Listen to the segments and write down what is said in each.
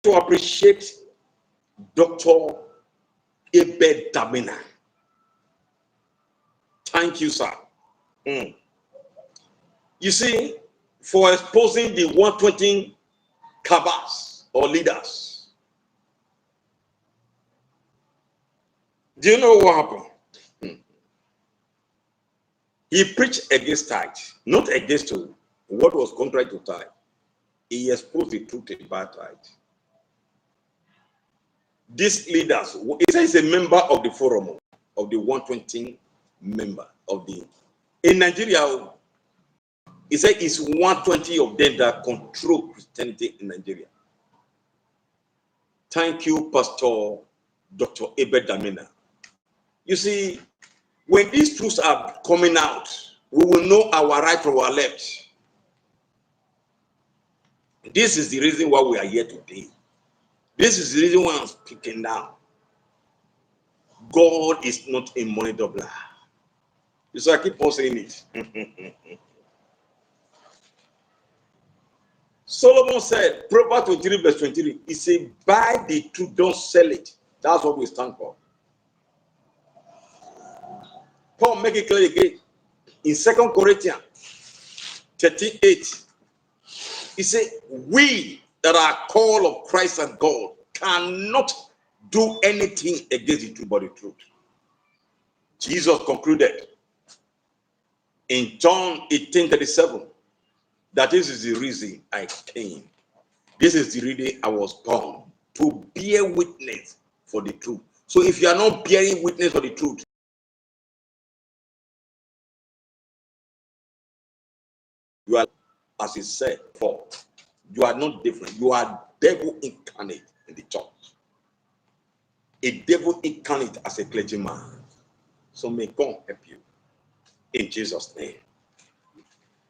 to appreciate Dr. Abel Damina. Thank you, sir. You see, for exposing the 120 cabals or leaders. Do you know what happened? He preached against tithe, not against what was contrary to tithe. He exposed the truth about tithe. These leaders, he says he's a member of the forum, of the 120 member of the. In Nigeria, he said it's 120 of them that control Christianity in Nigeria. Thank you, Pastor Dr. Abel Damina. You see, when these truths are coming out, we will know our right from our left. This is the reason why we are here today. This is the reason why I'm speaking now. God is not a money doubler. So I keep on saying it. Solomon said, Proverbs 23 verse 23, he said, buy the truth, don't sell it. That's what we stand for. Paul make it clear again in 2 Corinthians 13:8. He said, we that are called of Christ and God cannot do anything against the truth but the truth. Jesus concluded in John 18:37 that this is the reason I came. This is the reason I was born, to bear witness for the truth. So if you are not bearing witness for the truth, you are, as he said, you are not different. You are devil incarnate in the church. A devil incarnate as a clergyman. So may God help you in Jesus' name.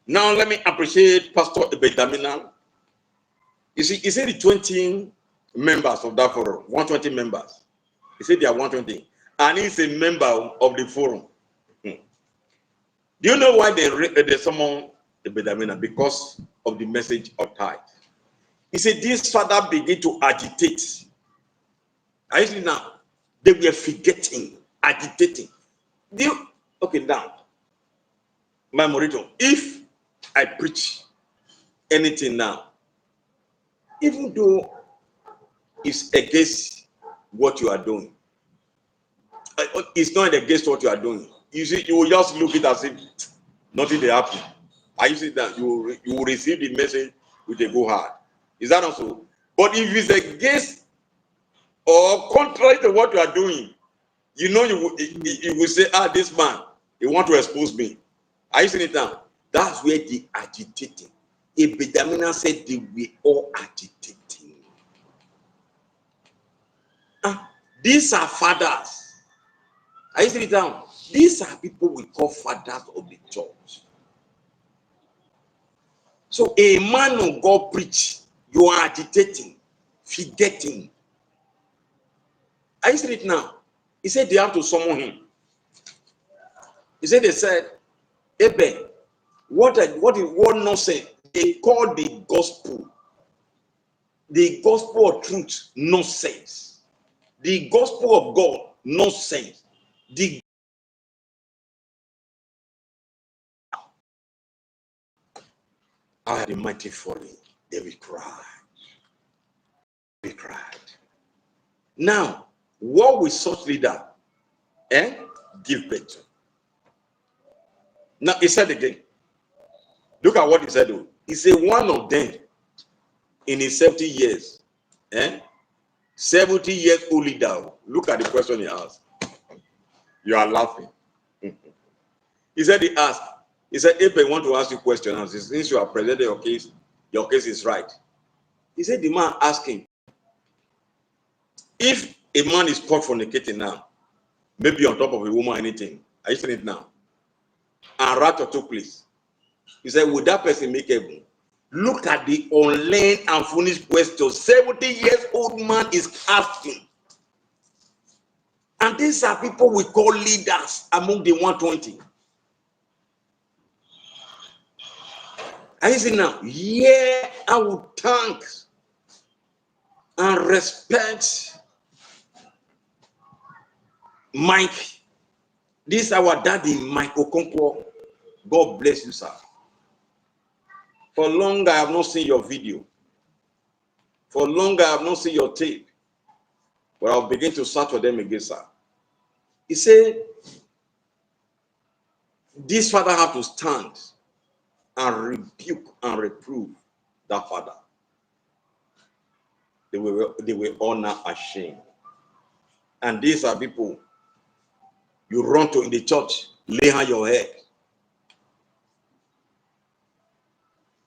Now let me appreciate Pastor Abel Damina. You see, he said the 20 members of that forum, 120 members. He said they are 120. And he's a member of the forum. Do you know why they summoned Abel Damina? Because of the message of tithe. He said this father began to agitate. Are you see now? They were forgetting, agitating. Okay, now, my Morito, if I preach anything now, even though it's against what you are doing, it's not against what you are doing. You see, you will just look at it as if nothing will happen. I see that you will receive the message with a go hard. Is that not so? But if it's against or contrary to what you are doing, you know you will say, this man, he want to expose me. Are you seeing it now? That's where the agitating. Abel Damina said they were all agitating. These are fathers. Are you seeing it now? These are people we call fathers of the church. So a man of God preach, you are agitating, forgetting. Are you seeing it now? He said they have to summon him. He said, they said, Abel, what nonsense? They call the gospel of truth, nonsense. The gospel of God, nonsense. The mighty folly, they will cry. They cried. Now, what will such leader give birth to? Now, he said again, look at what he said. He said, one of them in his 70 years, 70 years old leader. Look at the question he asked. You are laughing. He said, he said, if I want to ask you a question, since you have presented your case is right. He said, the man asked him, if a man is caught fornicating now, maybe on top of a woman or anything, are you saying it now? And rapture took place. He said, would that person make heaven? Look at the unlearned and foolish question 70 years old man is asking. And these are people we call leaders among the 120. Are you saying now? Yeah, I would thank and respect Mike. This is our daddy, Mike Okonkwo. God bless you, sir. For long, I have not seen your video. For long, I have not seen your tape. But I'll begin to search for them again, sir. He said, this father have to stand and rebuke and reprove that father. They were all now ashamed. And these are people you run to in the church, lay on your head.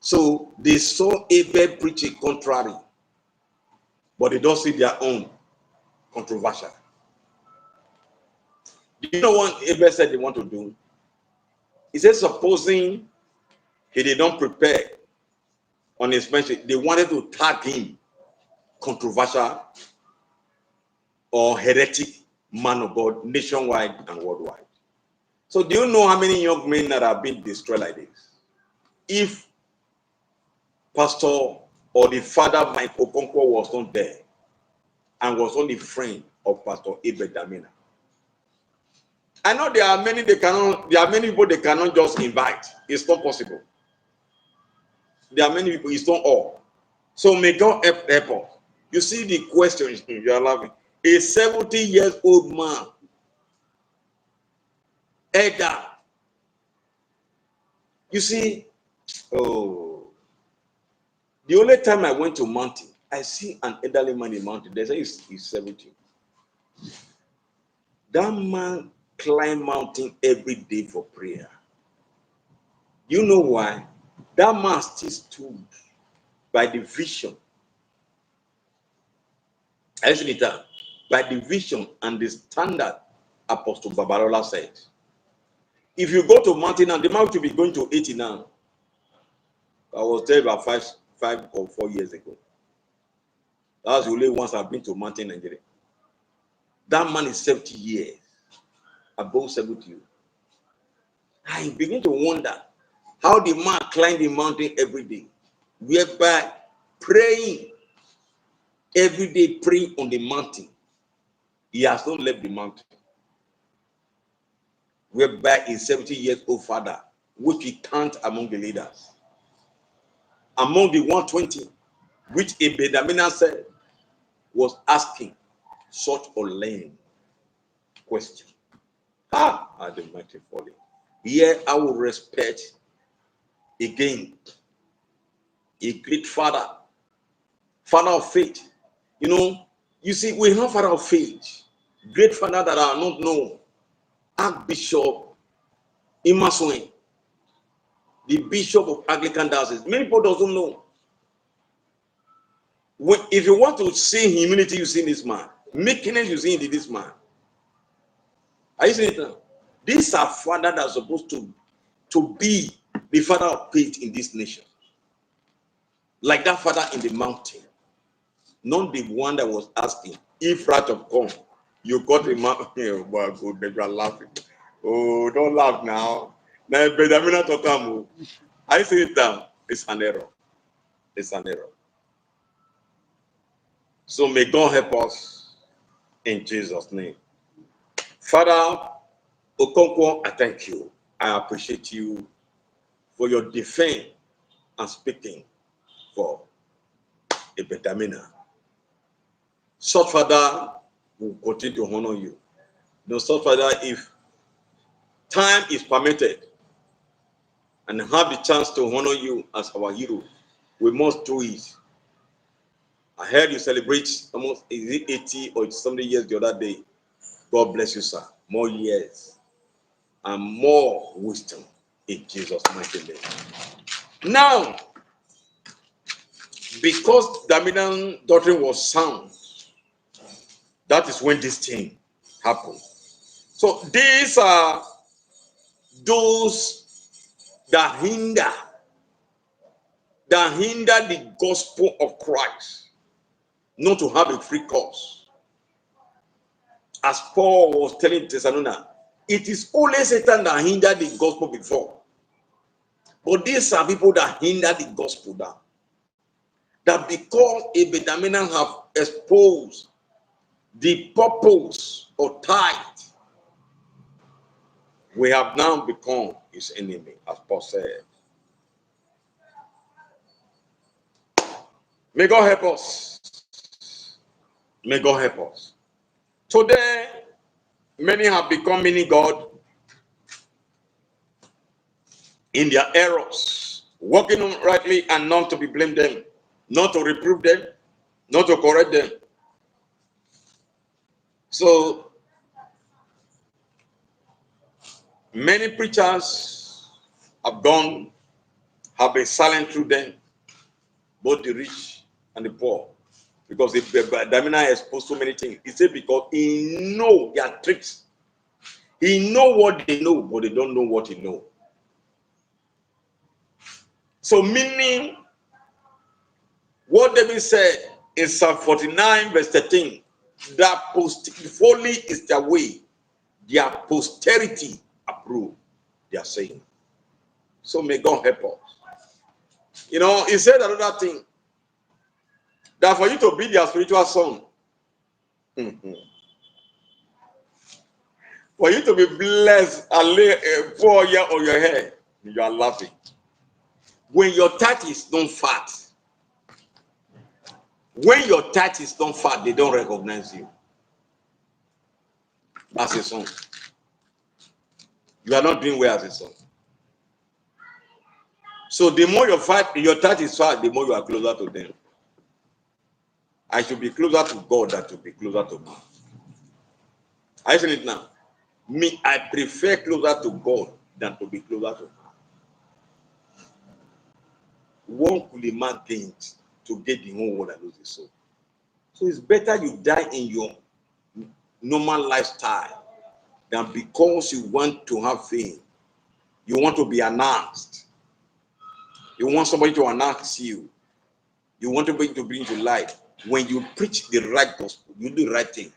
So they saw Abel preaching contrary, but they don't see their own controversial. Do you know what Abel said they want to do? He said, supposing he did not prepare on his message, they wanted to tag him controversial or heretic man of God nationwide and worldwide. So do you know how many young men that have been destroyed like this? If pastor or the father Mike Okonkwo was not there and was only friend of Pastor Abel Damina. I know there are many people they cannot just invite. It's not possible. There are many people, it's not all. So may God help us. You see the question you are laughing. A 70 years old man, elder. You see, oh, the only time I went to mountain, I see an elderly man in mountain. They say he's 70. That man climb mountain every day for prayer. You know why? That man still stood by the vision. I listen it down. By the vision and the standard Apostle Babalola said. If you go to mountain now, the man should be going to 80 now. I was there about five or 4 years ago. That was the only once I've been to mountain Nigeria. That man is 70 years, above 70. I begin to wonder how the man climbed the mountain every day, whereby praying every day, praying on the mountain. He has not left the mountain. Whereby a 70 years old father, which we count among the leaders, among the 120, which Abel Damina said was asking such a lame question. Are the mighty falling? Here I will respect again a great father of faith. You know, you see, we have father of faith, great father that are not known. Archbishop Imaswin, the bishop of Anglican Diocese. Many people don't know. If you want to see humility, you see in this man. Meekness, you see in this man. Are you seeing it now? These are fathers that are supposed to be the father of faith in this nation. Like that father in the mountain. Not the one that was asking, if wrath of come, you got a mountain. Oh, well, good, they are laughing. Oh, don't laugh now. Now, Benjamin to come. I see it down. It's an error. It's an error. So may God help us in Jesus' name. Father Okonkwo, I thank you. I appreciate you for your defense and speaking for Abel Damina. Such Father will continue to honor you. No, such Father, if time is permitted and have the chance to honor you as our hero, we must do it. I heard you celebrate almost 80 or something years the other day. God bless you, sir. More years and more wisdom in Jesus' mighty name. Now, because Damina's doctrine was sound, that is when this thing happened. So these are those that hinder the gospel of Christ not to have a free course. As Paul was telling Thessalonians, it is only Satan that hindered the gospel before. But these are people that hinder the gospel now. That because Abel Damina have exposed the purpose or tithe, we have now become his enemy, as Paul said. May God help us. May God help us. Today, many have become mini God in their errors, walking rightly and not to be blamed them, not to reprove them, not to correct them. So, many preachers have have been silent through them, both the rich and the poor. Because if Damina exposed so many things, he said because he know their tricks. He know what they know, but they don't know what he know. So meaning, what David said in Psalm 49 verse 13, that folly is their way, their posterity approve, they are saying. So may God help us. You know, he said another thing, that for you to be their spiritual son, for you to be blessed and lay a 4 year on your head, you are laughing. When your tithe is not fat, when your tithe is not fat, they don't recognize you as a son. You are not doing well as a son. So the more your tithe is fat, the more you are closer to them. I should be closer to God than to be closer to me. I say it now. Me, I prefer closer to God than to be closer to man. One could a man gain to get the whole world and lose his soul? So it's better you die in your normal lifestyle than because you want to have fame. You want to be announced. You want somebody to announce you. You want somebody to bring you light. When you preach the right gospel, you do the right thing,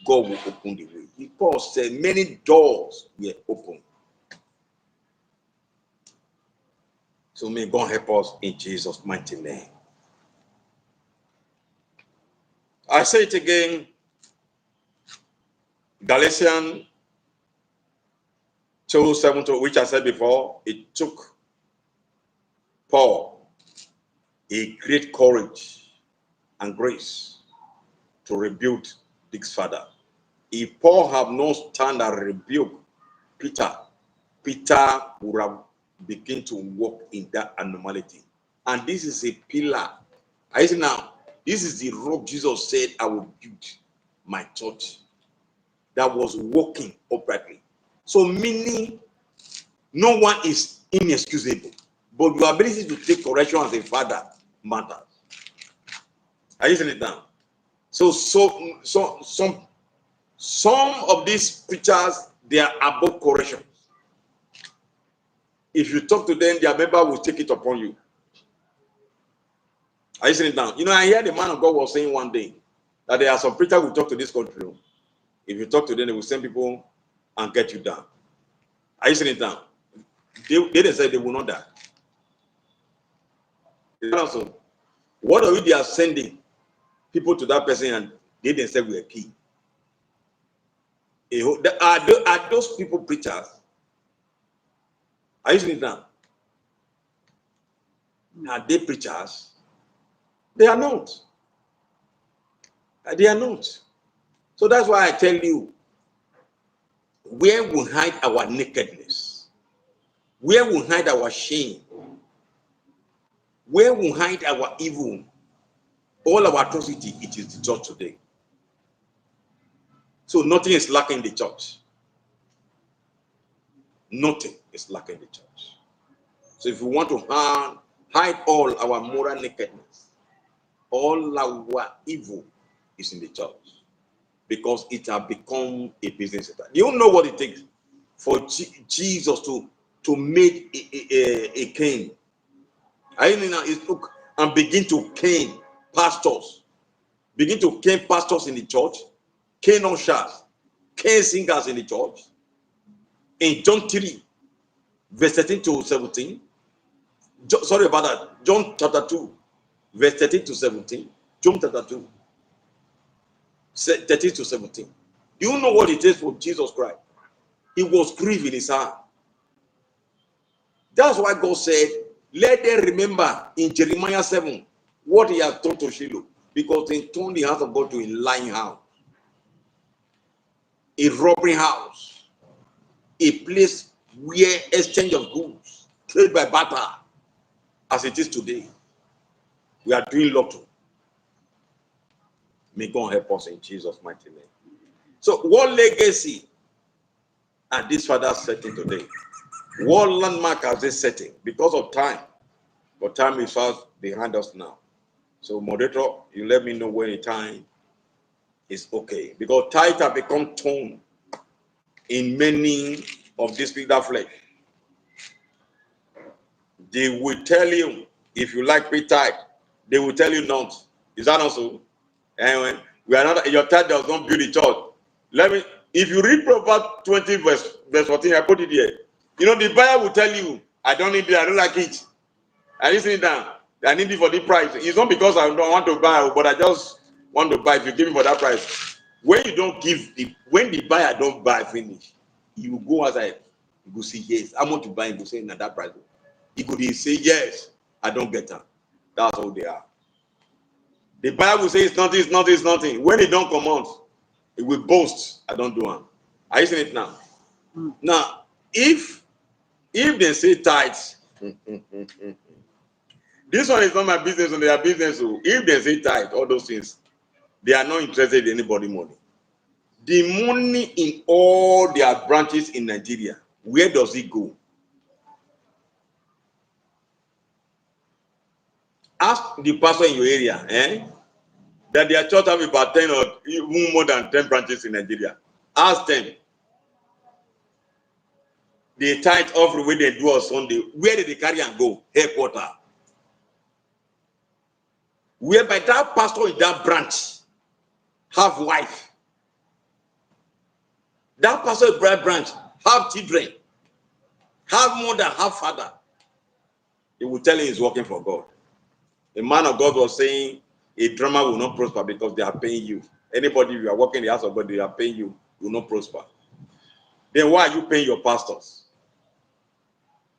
God will open the way. Paul said many doors were open. So may God help us in Jesus' mighty name. I say it again, Galatians 2:7, which I said before, it took Paul a great courage and grace to rebuke Dick's father. If Paul had not stand and rebuked Peter, Peter would have begun to walk in that anomaly. And this is a pillar. I say now, this is the rock Jesus said, I will build my church, that was walking uprightly. So meaning, no one is inexcusable, but your ability to take correction as a father matters. Are you saying it now? So some of these preachers, they are above correction. If you talk to them, their member will take it upon you. Are you saying it now? You know, I hear the man of God was saying one day that there are some preachers who talk to this country. If you talk to them, they will send people and get you down. Are you saying it now? They said they will not die. Also, what are they are sending people to that person and they themselves were key? Are those people preachers? Are you saying it now? Are they preachers? They are not. They are not. So that's why I tell you, where we hide our nakedness, where we hide our shame, where we hide our evil, all our atrocity, it is the church today. So nothing is lacking in the church. Nothing is lacking in the church. So if we want to hide all our moral nakedness, all our evil is in the church, because it has become a business center. You don't know what it takes for Jesus to make a king. I mean, it took and begin to cane pastors, begin to cane pastors in the church, cane ushers, cane singers in the church. In John 3, verse 13 to 17, sorry about that, John chapter 2, verse 13 to 17, John chapter 2. 13 to 17. Do you know what it is for Jesus Christ? He was grieved in his heart. That's why God said, let them remember in Jeremiah 7 what he has done to Shiloh. Because they turned the house of God to a lying house, a robbing house, a place where exchange of goods, trade by barter, as it is today. We are doing lotto. May God help us in Jesus' mighty name. So, what legacy are these fathers setting today? What landmark are they setting? Because of time. But time is fast behind us now. So, moderator, you let me know when the time is okay. Because tithe have become tone in many of these people that flesh. They will tell you, if you like pay tithe, they will tell you not. Is that not so? Anyway, we are not, your tithe does not build the church. Let me, if you read Proverbs 20 verse 14, I put it here. You know, the buyer will tell you, I don't need it, I don't like it. I listen it down. I need it for the price. It's not because I don't want to buy, but I just want to buy if you give me for that price. When you don't give, when the buyer don't buy finish, you will go outside, you go say, yes, I want to buy, you go say, at that price. He could say, yes, I don't get them. That's all they are. The buyer will say, it's nothing, it's nothing, it's nothing. When it don't come out, it will boast, I don't do one. Are you seeing it now? Now, if they say tithes, this one is not my business and their business. So if they say tithe, all those things, they are not interested in anybody money. The money in all their branches in Nigeria, where does it go? Ask the pastor in your area, that their church have about 10 or even more than 10 branches in Nigeria. Ask them. The tithe offering when they do on Sunday, where did they carry and go? Headquarters. Whereby that pastor in that branch have wife. That pastor in that branch have children. Have mother, have father. He will tell you he's working for God. A man of God was saying a drummer will not prosper because they are paying you. Anybody, you are working in the house of God, they are paying you, will not prosper. Then why are you paying your pastors?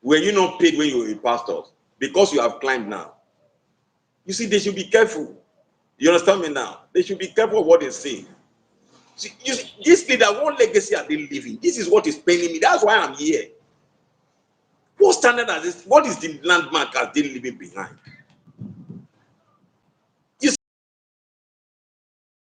Were you not paid when you were a pastor? Because you have climbed now. You see, they should be careful. You understand me now? They should be careful of what they say. See, you see, this leader, what legacy are they living? This is what is paining me. That's why I'm here. What standard are this? What is the landmark are they leaving behind?